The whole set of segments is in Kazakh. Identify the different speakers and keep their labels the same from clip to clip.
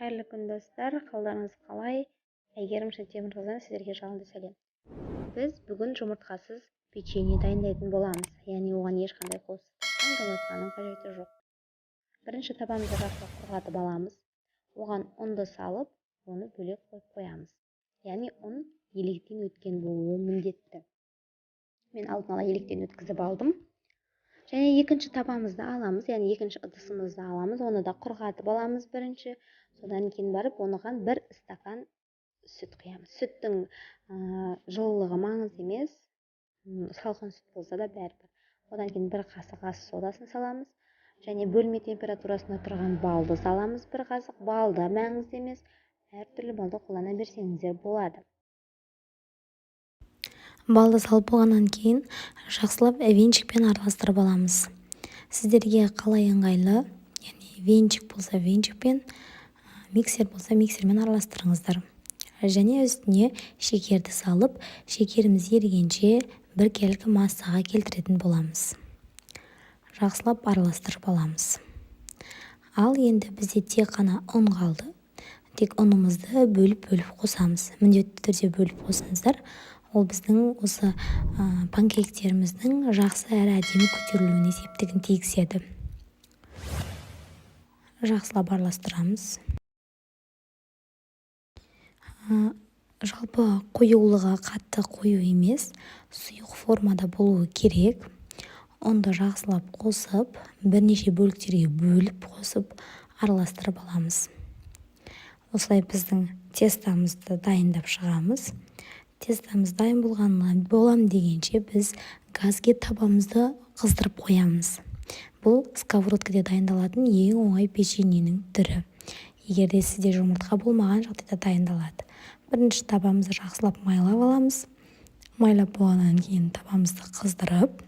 Speaker 1: Қайырлы күн достар, қалдарыңыз қалай? Әйгерім Шайтемірқыздан сіздерге жалынды сәлем. Біз бүгін жұмыртқасыз печенье дайындайтын боламыз, яғни оған ешқандай қосып газдатқанның қажеті жоқ. Бірінші табанымызды жақсылап құрғатып аламыз. Оған ұнды салып, оны бөлек қойып қоямыз. Яғни ұн електен өткен болуы міндетті. Мен алдын ала електен өткізіп алдым. Және екінші табамызды аламыз, яғни екінші ыдысымызды аламыз, оны да құрғатып аламыз бірінші. Содан кейін барып, оныған 1 стакан сүт құямыз. Сүттің жылылығы маңызды емес, салқын сүт болса да бәрібір. Одан кейін 1 қасық ас содасын саламыз. Және бөлме температурасында тұрған балды саламыз 1 қасық. Балда маңызды емес, әртүрлі балды қолдана берсеңіздер болады.
Speaker 2: Балды салып болғаннан кейін жақсылап венчикпен араластырып аламыз. Сіздерге қалай ыңғайлы, яғни венчик болса венчикпен, миксер болса миксермен араластырыңыздар. Және үстіне шекерді салып, шекеріміз ерігенше біркелкі массаға келтіретін боламыз. Жақсылап араластырып аламыз. Ал енді бізде тек қана ұн қалды. Тек ұнымызды бөліп қосамыз. Міндетті түрде бөліп қосыңыздар. Ол біздің осы панкейктеріміздің жақсы әрі әдемі көтерілуіне септігін тигізеді. Жақсылап араластырамыз. Жалпы қоюлығы қатты қою емес, сұйық формада болуы керек. Ұнды жақсылап қосып, бірнеше бөліктерге бөліп қосып араластырып аламыз. Осылай біздің тестамызды дайындап шығамыз. Тестамыз дайын болам дегенше біз газге табамызды қыздырып қоямыз. Бұл сковородкада дайындалатын ең оңай печеньенің түрі. Егер де сізде жұмыртқа болмаған жағдайда дайындалады. Бірінші табамызды жақсылап майлап аламыз. Майлап болғаннан кейін табамызды қыздырып,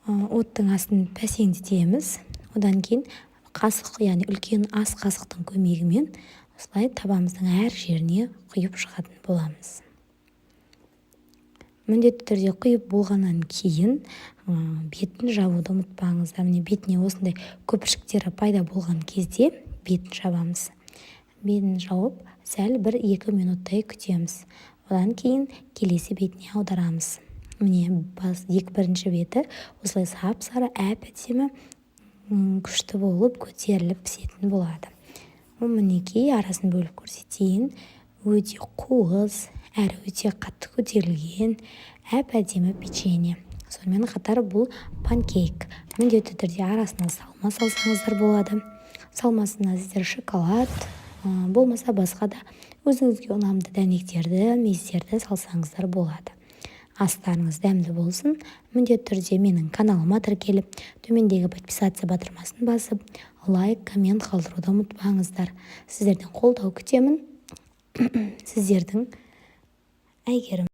Speaker 2: оттың астын пәсеңдетеміз. Одан кейін қасық, яғни үлкен ас қасықтың көмегімен осылай табамыздың әр жеріне құйып шығатын боламыз. Міндетті түрде құйып болғаннан кейін бетін жабуды ұмытпаңыздар. Міне бетіне осындай көпіршіктері пайда болған кезде бетін жабамыз. Бетін жауып, сәл 1-2 минуттай күтеміз. Одан кейін келесі бетіне аударамыз. Міне бірінші беті осылай сап-сары әп-әдемі күшті болып көтеріліп пісетін болады. Мінекей арасын бөліп көрсетейін. Өте қуыз, әрі өте қатты көтерілген әп-әдемі печенье. Сонымен қатар бұл панкейк. Міндетті түрде арасына салма салсаңыздар болады. Салмасына сіздер шоколад, болмаса басқа да өзіңізге ұнамды дәнектерді, мездерді салсаңыздар болады. Астарыңыз дәмді болсын. Міндетті түрде менің каналыма тіркеліп, төмендегі подписация батырмасын басып, лайк, коммент қалдыруды ұмытпаңыздар. Сіздерден қолдау күтемін. Сіздердің Әйгерім.